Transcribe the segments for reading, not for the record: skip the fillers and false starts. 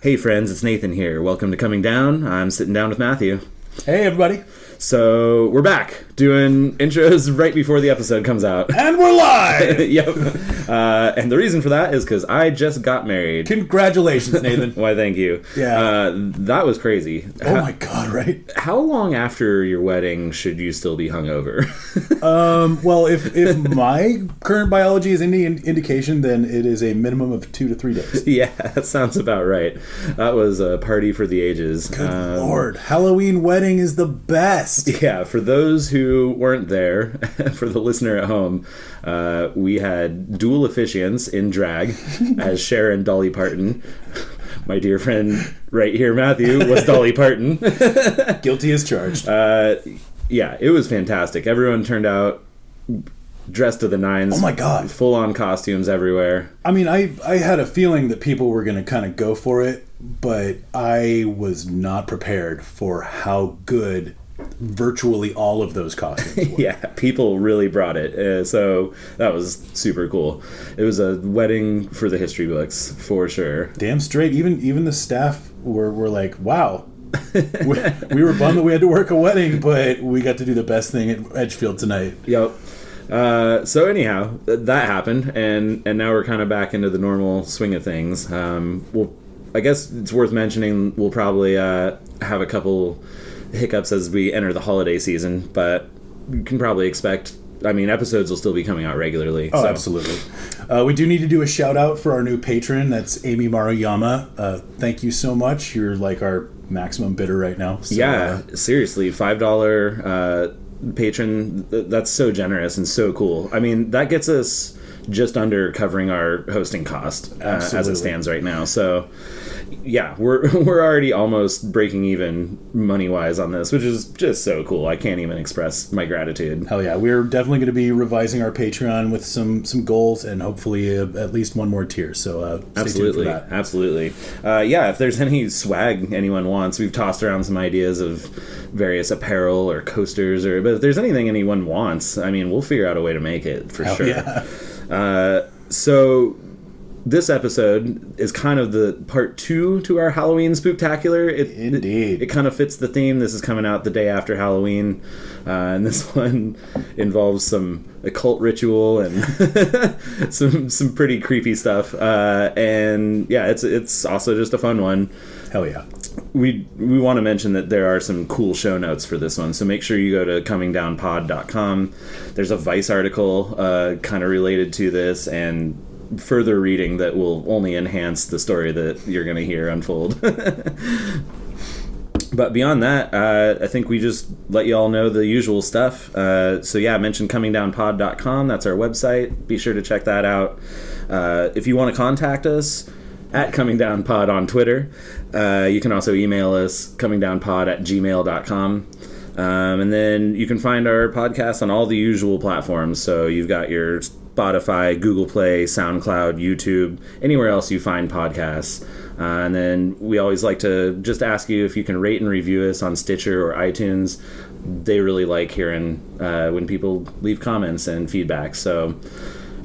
Hey friends, it's Nathan here. Welcome to Coming Down. I'm sitting down with Matthew. Hey everybody. So, we're back doing intros right before the episode comes out. And we're live! Yep. And the reason for that is because I just got married. Congratulations, Nathan. Why, thank you. Yeah. That was crazy. Oh my god, right? How long after your wedding should you still be hungover? Well, if my current biology is any indication, then it is a minimum of 2 to 3 days. Yeah, that sounds about right. That was a party for the ages. Good lord. Halloween wedding is the best. Yeah, for those who weren't there, for the listener at home, we had dual officiants in drag as Cher and Dolly Parton. My dear friend right here, Matthew, was Dolly Parton. Guilty as charged. Yeah, it was fantastic. Everyone turned out dressed to the nines. Oh my god. Full-on costumes everywhere. I mean, I had a feeling that people were going to kind of go for it, but I was not prepared for how good virtually all of those costumes were. Yeah, people really brought it. So that was super cool. It was a wedding for the history books, for sure. Damn straight. Even the staff were like, wow. we were bummed that we had to work a wedding, but we got to do the best thing at Edgefield tonight. Yep. So anyhow, that happened, and now we're kind of back into the normal swing of things. I guess it's worth mentioning we'll probably have a couple hiccups as we enter the holiday season, but you can probably expect, episodes will still be coming out regularly. Oh, so. Absolutely. We do need to do a shout out for our new patron. That's Amy Maruyama. Thank you so much. You're like our maximum bidder right now. So, yeah, seriously, $5 patron. That's so generous and so cool. That gets us just under covering our hosting cost as it stands right now. So yeah, we're already almost breaking even money wise on this, which is just so cool. I can't even express my gratitude. Hell yeah, we're definitely going to be revising our Patreon with some goals and hopefully at least one more tier. So stay tuned for that. Absolutely. Yeah, if there's any swag anyone wants, we've tossed around some ideas of various apparel or coasters, but if there's anything anyone wants, we'll figure out a way to make it for sure. Yeah. So this episode is kind of the part 2 to our Halloween Spooktacular. Indeed. It kind of fits the theme. This is coming out the day after Halloween. And this one involves some occult ritual and some pretty creepy stuff. And yeah, it's also just a fun one. Hell yeah. We want to mention that there are some cool show notes for this one, so make sure you go to comingdownpod.com. There's a Vice article kind of related to this and further reading that will only enhance the story that you're going to hear unfold. But beyond that, I think we just let you all know the usual stuff. So yeah, I mentioned comingdownpod.com. That's our website. Be sure to check that out. If you want to contact us, at comingdownpod on Twitter. You can also email us, comingdownpod@gmail.com. And then you can find our podcast on all the usual platforms. So you've got your Spotify, Google Play, SoundCloud, YouTube, anywhere else you find podcasts. And then we always like to just ask you if you can rate and review us on Stitcher or iTunes. They really like hearing when people leave comments and feedback. So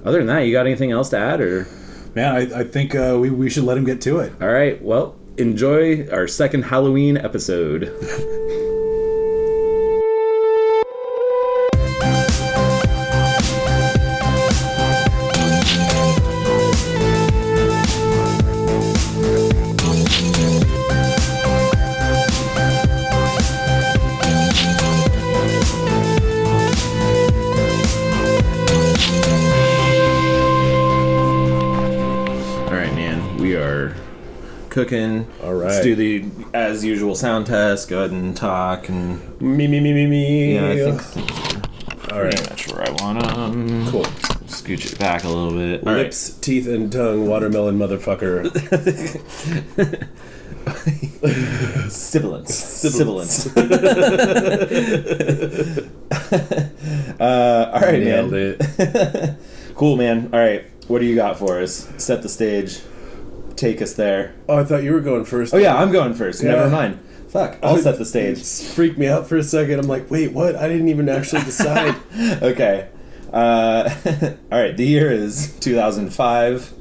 other than that, you got anything else to add, or... Man, I think we should let him get to it. All right. Well, enjoy our second Halloween episode. Cooking. All right. Let's do the as usual sound test. Go ahead and talk and me. Yeah, I think all right. That's where I want Cool. Scooch it back a little bit. Lips, teeth, and tongue, watermelon motherfucker. Sibilance. All right, Nailed man. it. Cool, man. All right. What do you got for us? Set the stage. Take us there. Oh, I thought you were going first. Oh yeah, I'm going first. Yeah. Never mind. Fuck, I'll set the stage. It freaked me out for a second. I'm like, wait, what? I didn't even actually decide. Okay. All right, the year is 2005.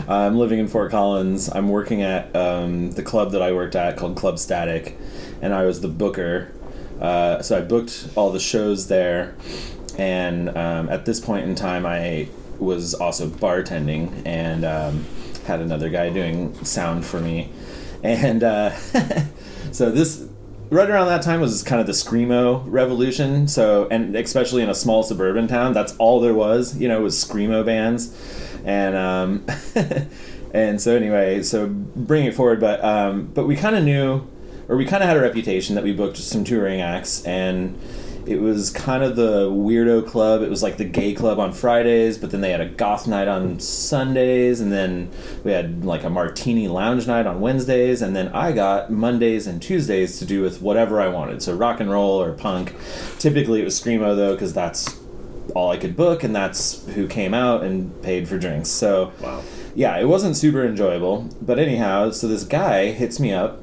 I'm living in Fort Collins. I'm working at the club that I worked at called Club Static, and I was the booker. So I booked all the shows there, and at this point in time, I was also bartending and had another guy doing sound for me. And so this, right around that time, was kind of the screamo revolution. So, and especially in a small suburban town, that's all there was, was screamo bands. And and so anyway, so bring it forward, but we kind of knew, or we kind of had a reputation that we booked some touring acts, and it was kind of the weirdo club. It was like the gay club on Fridays, but then they had a goth night on Sundays, and then we had like a martini lounge night on Wednesdays, and then I got Mondays and Tuesdays to do with whatever I wanted, so rock and roll or punk. Typically it was screamo though, because that's all I could book, and that's who came out and paid for drinks. So wow. Yeah, it wasn't super enjoyable, but anyhow, so this guy hits me up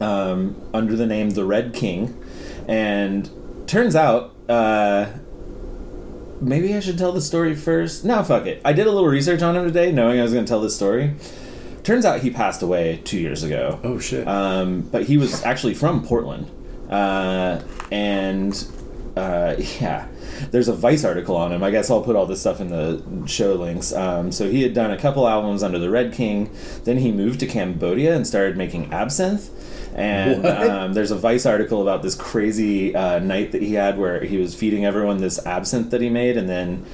under the name The Red King, and turns out maybe I should tell the story first. No, fuck it. I did a little research on him today, knowing I was going to tell this story. Turns out he passed away 2 years ago. Oh shit. But he was actually from Portland, and yeah, there's a Vice article on him. I guess I'll put all this stuff in the show links. So he had done a couple albums under the Red King. Then he moved to Cambodia and started making absinthe. And there's a Vice article about this crazy night that he had where he was feeding everyone this absinthe that he made, and then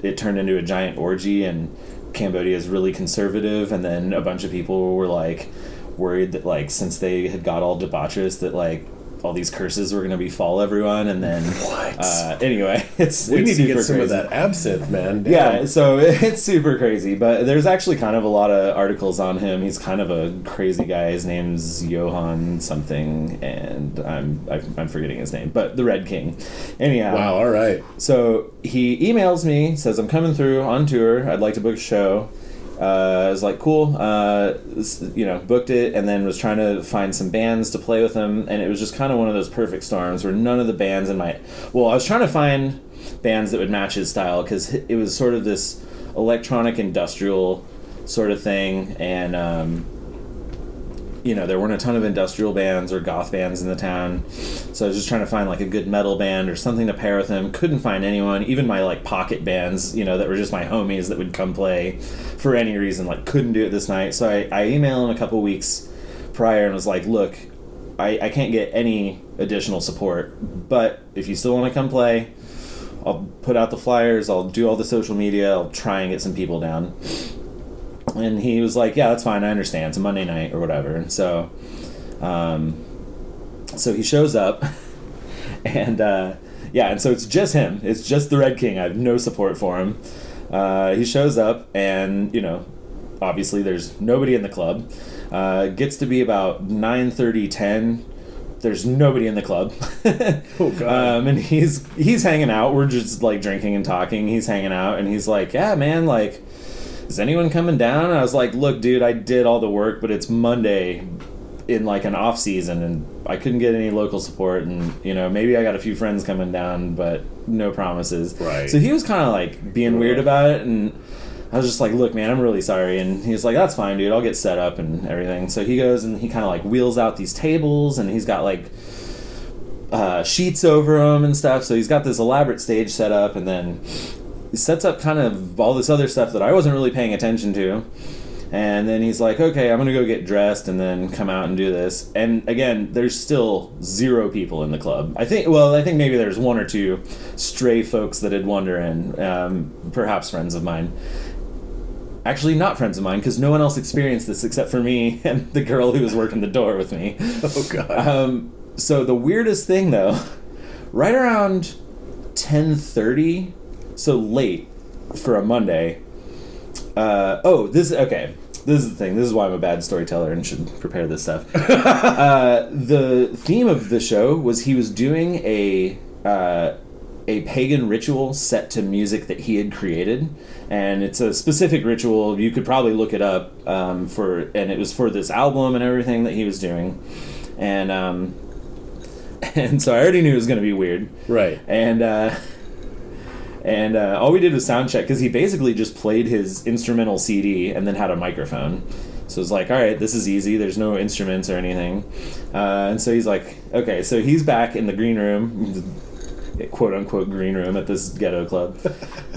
it turned into a giant orgy, and Cambodia is really conservative, and then a bunch of people were like worried that like since they had got all debaucherous that like all these curses were going to befall everyone, and then anyway, we it's need to super get some crazy. of that absinthe, man. Damn. Yeah, so it's super crazy, but there's actually kind of a lot of articles on him. He's kind of a crazy guy. His name's Johan something, and I'm forgetting his name, but the Red King. Anyhow. Wow, all right. So he emails me, says I'm coming through on tour. I'd like to book a show. I was like, cool, booked it, and then was trying to find some bands to play with him, and it was just kind of one of those perfect storms where none of the bands I was trying to find bands that would match his style, because it was sort of this electronic industrial sort of thing, and there weren't a ton of industrial bands or goth bands in the town, so I was just trying to find like a good metal band or something to pair with him. Couldn't find anyone, even my like pocket bands, that were just my homies that would come play for any reason, like couldn't do it this night. So I emailed him a couple weeks prior and was like, look, I can't get any additional support, but if you still want to come play, I'll put out the flyers, I'll do all the social media, I'll try and get some people down. And he was like, yeah, that's fine, I understand, it's a Monday night or whatever. And so so he shows up, and and so it's just him, it's just the Red King. I have no support for him. He shows up, and obviously there's nobody in the club. Gets to be about 9:30, 10. There's nobody in the club. Oh god. And he's hanging out. We're just like drinking and talking. He's hanging out, and he's like, yeah, man, like, is anyone coming down? And I was like, look, dude, I did all the work, but it's Monday in like an off season, and I couldn't get any local support, and maybe I got a few friends coming down, but no promises. Right. So he was kind of like being weird about it, and I was just like, look, man, I'm really sorry. And he's like, that's fine, dude, I'll get set up and everything. So he goes and he kind of like wheels out these tables, and he's got like sheets over them and stuff. So he's got this elaborate stage set up, and then he sets up kind of all this other stuff that I wasn't really paying attention to. And then he's like, okay, I'm going to go get dressed and then come out and do this. And again, there's still 0 people in the club. I think maybe there's 1 or 2 stray folks that had wandered in, perhaps friends of mine. Actually, not friends of mine, because no one else experienced this except for me and the girl who was working the door with me. Oh, God. So the weirdest thing, though, right around 10:30, so late for a Monday. This is the thing. This is why I'm a bad storyteller and should prepare this stuff. The theme of the show was he was doing a pagan ritual set to music that he had created, and it's a specific ritual. You could probably look it up and it was for this album and everything that he was doing, and so I already knew it was going to be weird, right? And And all we did was sound check because he basically just played his instrumental CD and then had a microphone. So it's like, all right, this is easy. There's no instruments or anything. And so he's like, okay, so he's back in the green room, quote unquote green room at this ghetto club,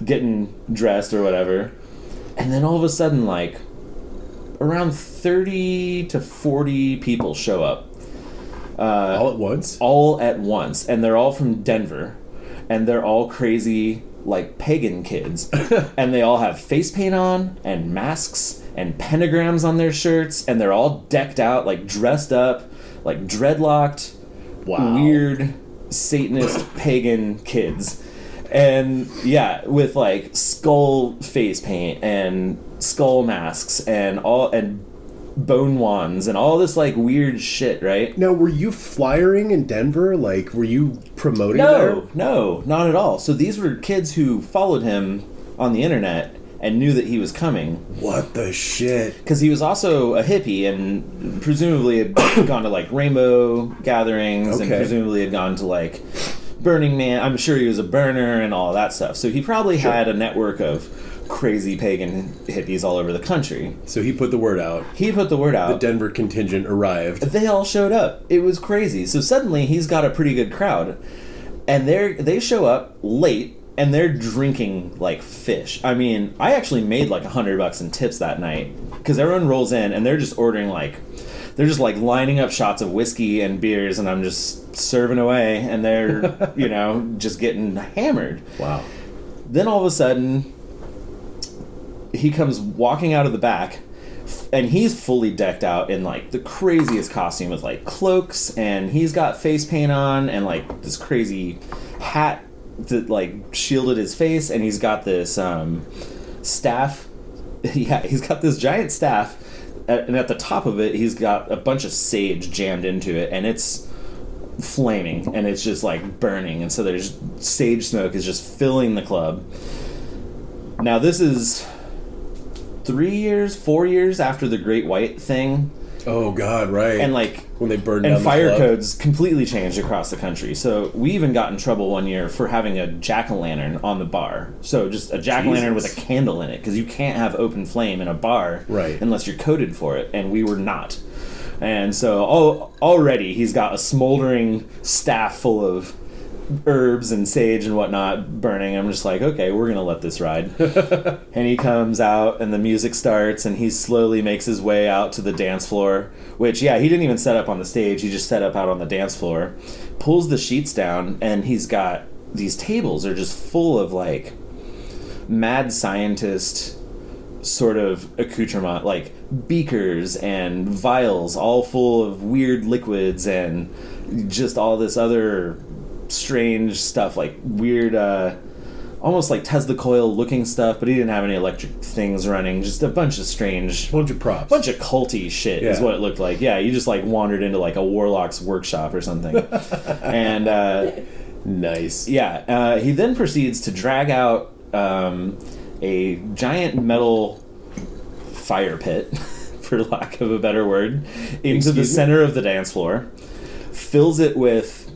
getting dressed or whatever. And then all of a sudden, like, around 30 to 40 people show up. All at once? All at once. And they're all from Denver. And they're all crazy, like, pagan kids. And they all have face paint on and masks and pentagrams on their shirts. And they're all decked out, like, dressed up, like, dreadlocked, weird Satanist pagan kids. And, yeah, with, like, skull face paint and skull masks and bone wands and all this, like, weird shit, right? Now, were you flyering in Denver? Like, were you promoting there? No, not at all. So these were kids who followed him on the internet and knew that he was coming. What the shit? Because he was also a hippie and presumably had gone to, like, rainbow gatherings and presumably had gone to, like, Burning Man. I'm sure he was a burner and all that stuff. So he probably had a network of crazy pagan hippies all over the country. So he put the word out. The Denver contingent arrived. They all showed up. It was crazy. So suddenly he's got a pretty good crowd. And they show up late and they're drinking like fish. I mean, I actually made like $100 in tips that night because everyone rolls in and they're just ordering they're just like lining up shots of whiskey and beers, and I'm just serving away, and they're, you know, just getting hammered. Wow. Then all of a sudden, he comes walking out of the back, and he's fully decked out in like the craziest costume with like cloaks, and he's got face paint on and like this crazy hat that like shielded his face, and he's got this staff. Yeah, he's got this giant staff. And at the top of it, he's got a bunch of sage jammed into it, and it's flaming, and it's just like burning, and so there's sage smoke is just filling the club. Now this is 4 years after the Great White thing. Oh God, right. And like when they burned down and the fire club. codes completely changed across the country. So we even got in trouble one year for having a jack-o'-lantern on the bar. So just a jack-o'-lantern with a candle in it, because you can't have open flame in a bar unless you're coded for it, and we were not. And so already he's got a smoldering staff full of herbs and sage and whatnot burning. I'm just like, okay, we're gonna let this ride. And he comes out and the music starts and he slowly makes his way out to the dance floor, which he didn't even set up on the stage, he just set up out on the dance floor, pulls the sheets down, and he's got these tables are just full of like mad scientist sort of accoutrement, like beakers and vials all full of weird liquids and just all this other strange stuff, like weird almost like Tesla coil looking stuff, but he didn't have any electric things running, just a bunch of strange, bunch of props, bunch of culty shit is what it looked like. Yeah, you just like wandered into like a warlock's workshop or something. And nice. He then proceeds to drag out a giant metal fire pit, for lack of a better word, into the center of the dance floor, fills it with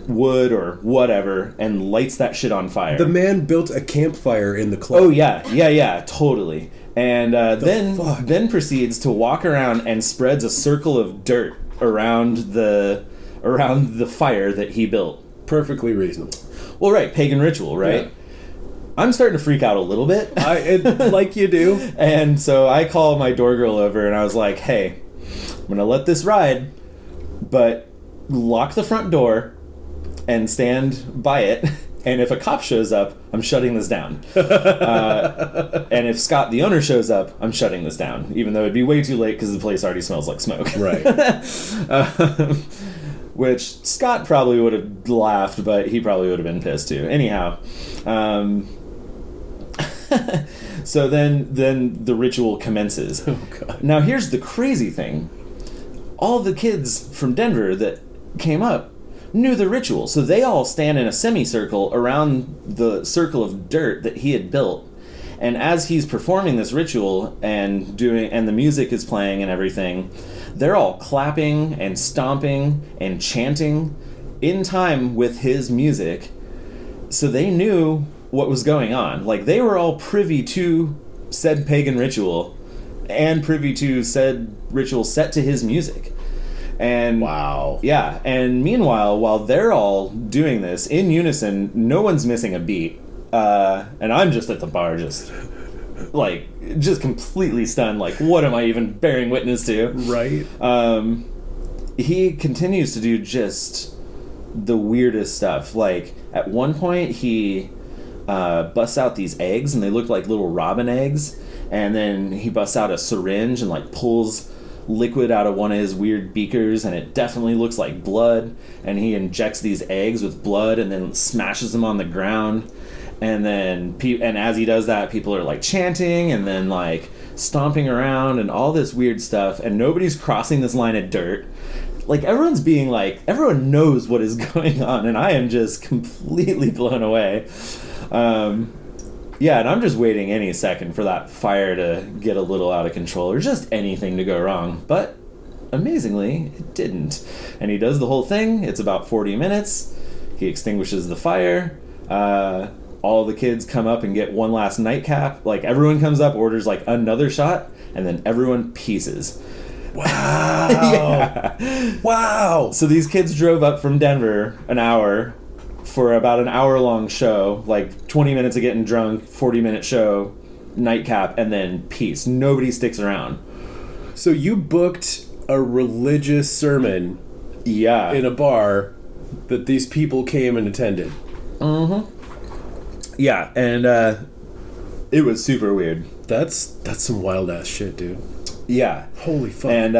wood or whatever, and lights that shit on fire. The man built a campfire in the club. Oh yeah, totally. And then proceeds to walk around and spreads a circle of dirt around the fire that he built. Perfectly reasonable. Well, right, pagan ritual, right? Yeah. I'm starting to freak out a little bit. Like you do. And so I call my door girl over and I was like, hey, I'm going to let this ride, but lock the front door and stand by it. And if a cop shows up, I'm shutting this down. And if Scott, the owner, shows up, I'm shutting this down, even though it'd be way too late because the place already smells like smoke. Right. Which Scott probably would have laughed, but he probably would have been pissed too. Anyhow, so then the ritual commences. Oh God. Now here's the crazy thing. All the kids from Denver that came up knew the ritual, so they all stand in a semicircle around the circle of dirt that he had built. And as he's performing this ritual and the music is playing and everything, they're all clapping and stomping and chanting in time with his music. So they knew what was going on. Like, they were all privy to said pagan ritual and privy to said ritual set to his music. And wow. Yeah, and meanwhile, while they're all doing this in unison, no one's missing a beat. And I'm just at the bar just completely stunned, like, what am I even bearing witness to? Right. He continues to do just the weirdest stuff. Like, at one point, he busts out these eggs, and they look like little robin eggs, and then he busts out a syringe and, like, pulls liquid out of one of his weird beakers, and it definitely looks like blood, and he injects these eggs with blood and then smashes them on the ground. And then, and as he does that, people are, like, chanting and then, like, stomping around and all this weird stuff, and nobody's crossing this line of dirt. Like, everyone's being, like, everyone knows what is going on, and I am just completely blown away. Yeah, and I'm just waiting any second for that fire to get a little out of control, or just anything to go wrong. But, amazingly, it didn't. And he does the whole thing. It's about 40 minutes. He extinguishes the fire. All the kids come up and get one last nightcap. Like, everyone comes up, orders, like, another shot, and then everyone pieces. Wow. Yeah. Wow. So these kids drove up from Denver an hour for about an hour-long show, like 20 minutes of getting drunk, 40-minute show, nightcap, and then peace. Nobody sticks around. So you booked a religious sermon in a bar that these people came and attended. Mm-hmm. Yeah, and it was super weird. That's some wild-ass shit, dude. Yeah. Holy fuck. And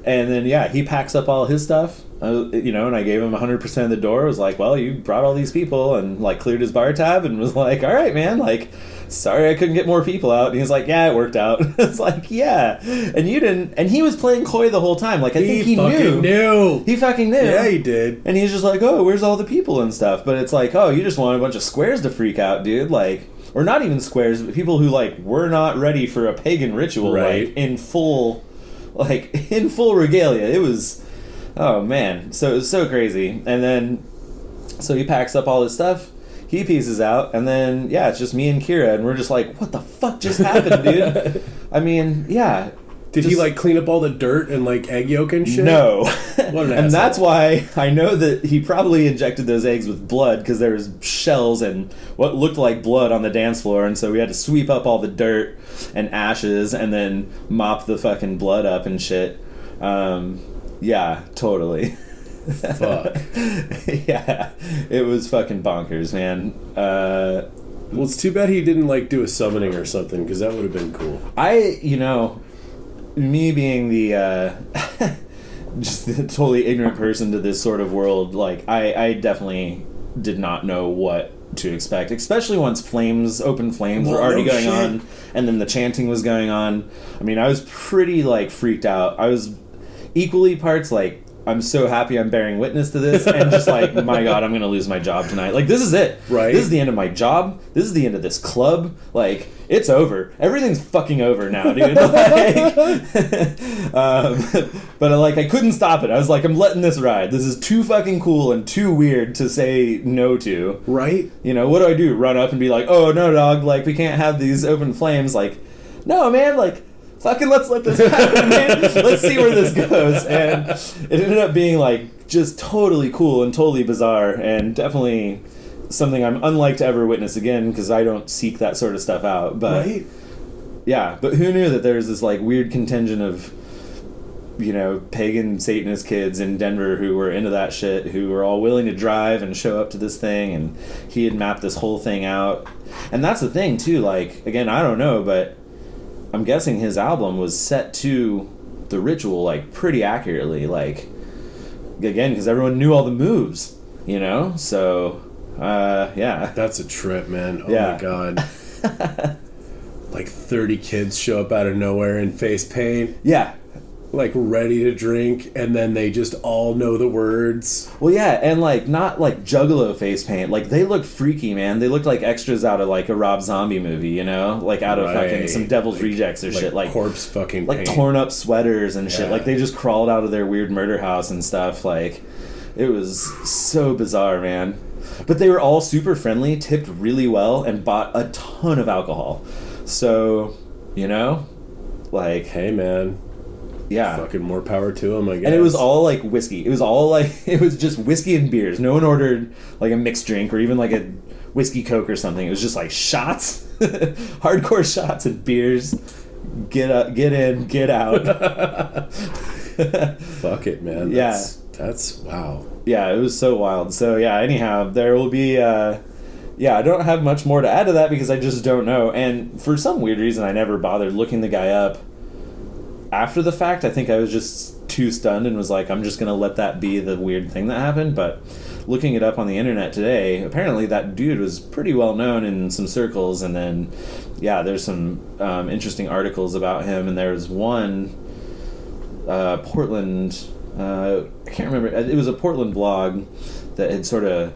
then, yeah, he packs up all his stuff, and I gave him 100% of the door. I was like, well, you brought all these people, and, like, cleared his bar tab, and was like, all right, man, like, sorry I couldn't get more people out. And he's like, yeah, it worked out. It's like, yeah. And you didn't, and he was playing coy the whole time. Like, I think he knew. He fucking knew. Yeah, he did. And he's just like, oh, where's all the people and stuff? But it's like, oh, you just want a bunch of squares to freak out, dude. Like, or not even squares, but people who, like, were not ready for a pagan ritual, right. like, in full regalia. It was, oh, man. So it was so crazy. And then, so he packs up all his stuff, he pieces out, and then, yeah, it's just me and Kira, and we're just like, what the fuck just happened, dude? I mean, yeah. Did he, like, clean up all the dirt and, like, egg yolk and shit? No. What an And asshole. that's why I know that he probably injected those eggs with blood, because there was shells and what looked like blood on the dance floor, and so we had to sweep up all the dirt and ashes and then mop the fucking blood up and shit. Yeah, totally. Fuck. Yeah, it was fucking bonkers, man. Well, it's too bad he didn't, like, do a summoning or something, because that would have been cool. Me being the just the totally ignorant person to this sort of world, like, I definitely did not know what to expect, especially once open flames were already going on, and then the chanting was going on. I mean, I was pretty, like, freaked out. I was equally parts like, I'm so happy I'm bearing witness to this, and just like, my God, I'm gonna lose my job tonight. Like, this is it. Right. This is the end of my job. This is the end of this club. Like, it's over. Everything's fucking over now, dude. Like, but like, I couldn't stop it. I was like, I'm letting this ride. This is too fucking cool and too weird to say no to. Right? What do? Run up and be like, oh no, dog, like, we can't have these open flames. Like, no, man, like, fucking let's let this happen, man. Let's see where this goes. And it ended up being, like, just totally cool and totally bizarre, and definitely something I'm unlike to ever witness again, because I don't seek that sort of stuff out. But right? Yeah, but who knew that there's this, like, weird contingent of, pagan Satanist kids in Denver who were into that shit, who were all willing to drive and show up to this thing, and he had mapped this whole thing out. And that's the thing, too, like, again, I don't know, but I'm guessing his album was set to the ritual, like, pretty accurately, like, again, because everyone knew all the moves, so, yeah. That's a trip, man. Oh, Yeah. my God. Like, 30 kids show up out of nowhere in face paint. Yeah. Like, ready to drink, and then they just all know the words. Well, yeah, and, like, not, like, Juggalo face paint. Like, they looked freaky, man. They looked like extras out of, like, a Rob Zombie movie, Like, out of fucking some Devil's Rejects or shit. Like, corpse fucking like, paint. torn up sweaters and shit. Yeah. Like, they just crawled out of their weird murder house and stuff. Like, it was so bizarre, man. But they were all super friendly, tipped really well, and bought a ton of alcohol. So, you know, like, hey man, yeah, fucking more power to them, I guess. and it was all like whiskey. It was just whiskey and beers. No one ordered like a mixed drink or even like a whiskey Coke or something. It was just like shots, hardcore shots and beers. Get up, get in, get out. Fuck it, man. That's wow. Yeah, it was so wild. So yeah, anyhow, there will be I don't have much more to add to that because I just don't know. And for some weird reason I never bothered looking the guy up after the fact. I think I was just too stunned and was like, I'm just gonna let that be the weird thing that happened. But looking it up on the internet today, apparently that dude was pretty well known in some circles. And then there's some interesting articles about him, and there was one Portland, I can't remember, it was a Portland blog that had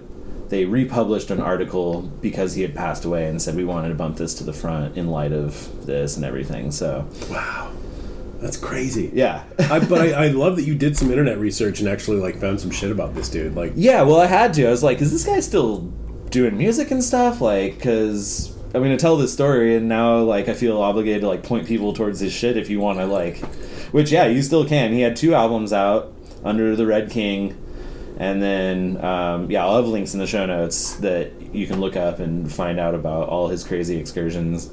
they republished an article because he had passed away and said we wanted to bump this to the front in light of this and everything. So wow, that's crazy. Yeah. I love that you did some internet research and actually like found some shit about this dude. Like, yeah, well, I had to. I was like, is this guy still doing music and stuff? Like, because I'm going to tell this story, and now, like, I feel obligated to, like, point people towards his shit if you want to, like... Which, yeah, you still can. He had 2 albums out, Under the Red King, and then, I'll have links in the show notes that you can look up and find out about all his crazy excursions.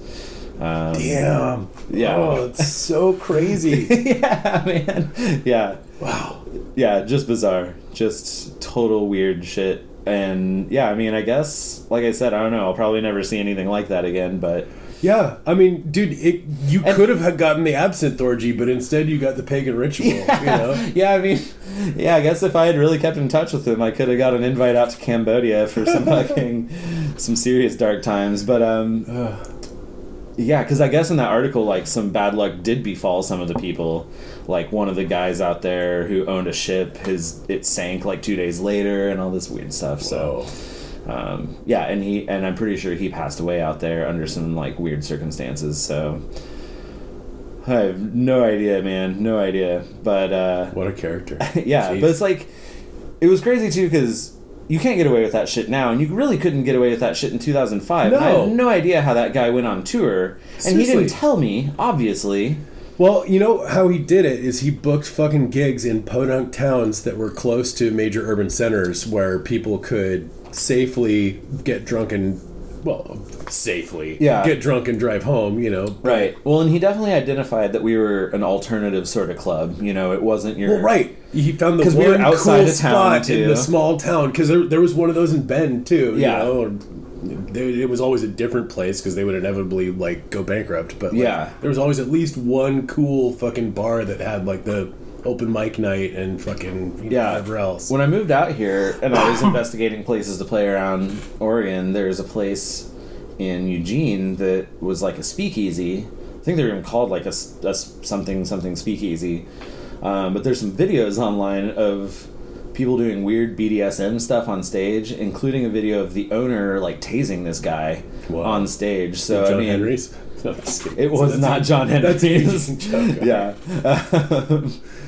Damn. Yeah. Oh, it's so crazy. Yeah, man. Yeah. Wow. Yeah, just bizarre. Just total weird shit. And yeah, I mean, I guess, like I said, I don't know, I'll probably never see anything like that again, but... Yeah, I mean, dude, you could have gotten the absinthe orgy, but instead you got the pagan ritual, you know? Yeah, I mean, I guess if I had really kept in touch with him, I could have got an invite out to Cambodia for some serious dark times, but, yeah, because I guess in that article, like, some bad luck did befall some of the people. Like, one of the guys out there who owned a ship, it sank, like, 2 days later and all this weird stuff. Whoa. So, and I'm pretty sure he passed away out there under some, like, weird circumstances. So, I have no idea, man. No idea. But, what a character. Yeah, jeez. But it's like, it was crazy, too, because... You can't get away with that shit now, and you really couldn't get away with that shit in 2005. No. And I have no idea how that guy went on tour, and Seriously. he didn't tell me, obviously. Well, you know how he did it is he booked fucking gigs in podunk towns that were close to major urban centers where people could safely get drunk and... Well, safely. Yeah. Get drunk and drive home, you know. Right. Well, and he definitely identified that we were an alternative sort of club. You know, it wasn't your... Well, right. He found the 'Cause we one were outside cool of town, spot too. in the small town. Because there was one of those in Bend, too. Yeah. You know? It was always a different place because they would inevitably, like, go bankrupt. But, like, Yeah. there was always at least one cool fucking bar that had, like, the open mic night and fucking whatever else. When I moved out here and I was investigating places to play around Oregon, there's a place in Eugene that was like a speakeasy. I think they were even called like a something speakeasy. But there's some videos online of people doing weird BDSM stuff on stage, including a video of the owner like tasing this guy on stage. So John I mean, Henry's? No, just kidding. it was not John Henry's. That's an interesting joke. Yeah.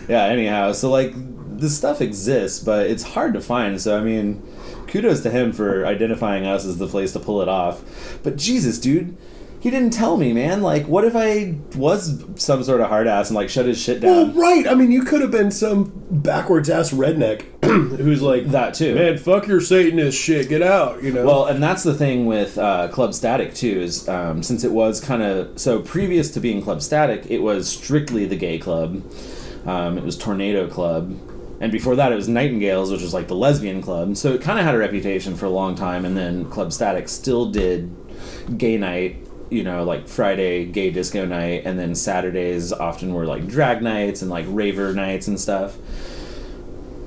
Yeah. Anyhow, so like this stuff exists, but it's hard to find. So I mean, kudos to him for identifying us as the place to pull it off. But Jesus, dude, he didn't tell me, man. Like, what if I was some sort of hard ass and like shut his shit down? Well, right. I mean, you could have been some backwards ass redneck who's like that too. Man, fuck your Satanist shit. Get out. You know. Well, and that's the thing with Club Static too. Is since it was kind of so previous to being Club Static, it was strictly the gay club. It was Tornado Club. And before that, it was Nightingales, which was like the lesbian club. So it kind of had a reputation for a long time. And then Club Static still did gay night, you know, like Friday gay disco night. And then Saturdays often were like drag nights and like raver nights and stuff.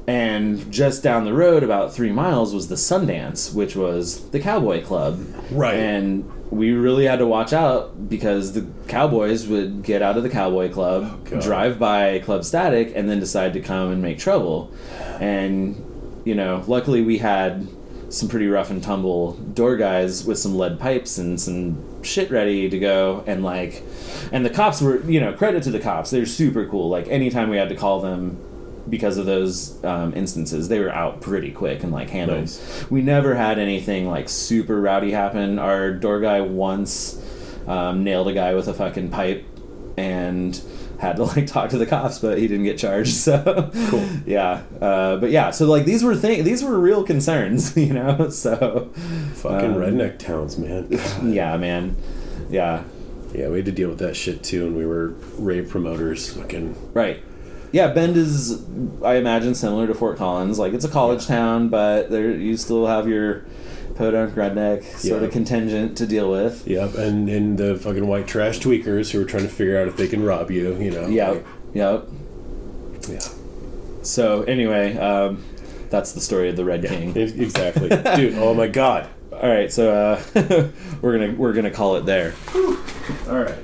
And just down the road, about 3 miles, was the Sundance, which was the Cowboy Club. Right. And we really had to watch out because the cowboys would get out of the Cowboy Club, drive by Club Static, and then decide to come and make trouble. And, you know, luckily we had some pretty rough and tumble door guys with some lead pipes and some shit ready to go. And, like, and the cops were, you know, credit to the cops. They're super cool. Like, anytime we had to call them, because of those instances, they were out pretty quick and like handled. Nice. We never had anything like super rowdy happen. Our door guy once nailed a guy with a fucking pipe and had to like talk to the cops, but he didn't get charged. So Cool. yeah, but yeah, so like these were real concerns, you know. So Fucking redneck towns, man. God. yeah, man, yeah, Yeah, we had to deal with that shit too, and we were rave promoters. Fucking right. Yeah, Bend is, I imagine, similar to Fort Collins. Like, it's a college town, but there you still have your podunk redneck sort of contingent to deal with. yep, and the fucking white trash tweakers who are trying to figure out if they can rob you. You know. Yep. Yep. Yeah. So anyway, that's the story of the Red King. Exactly, dude. Oh my god. All right, so we're gonna call it there. All right.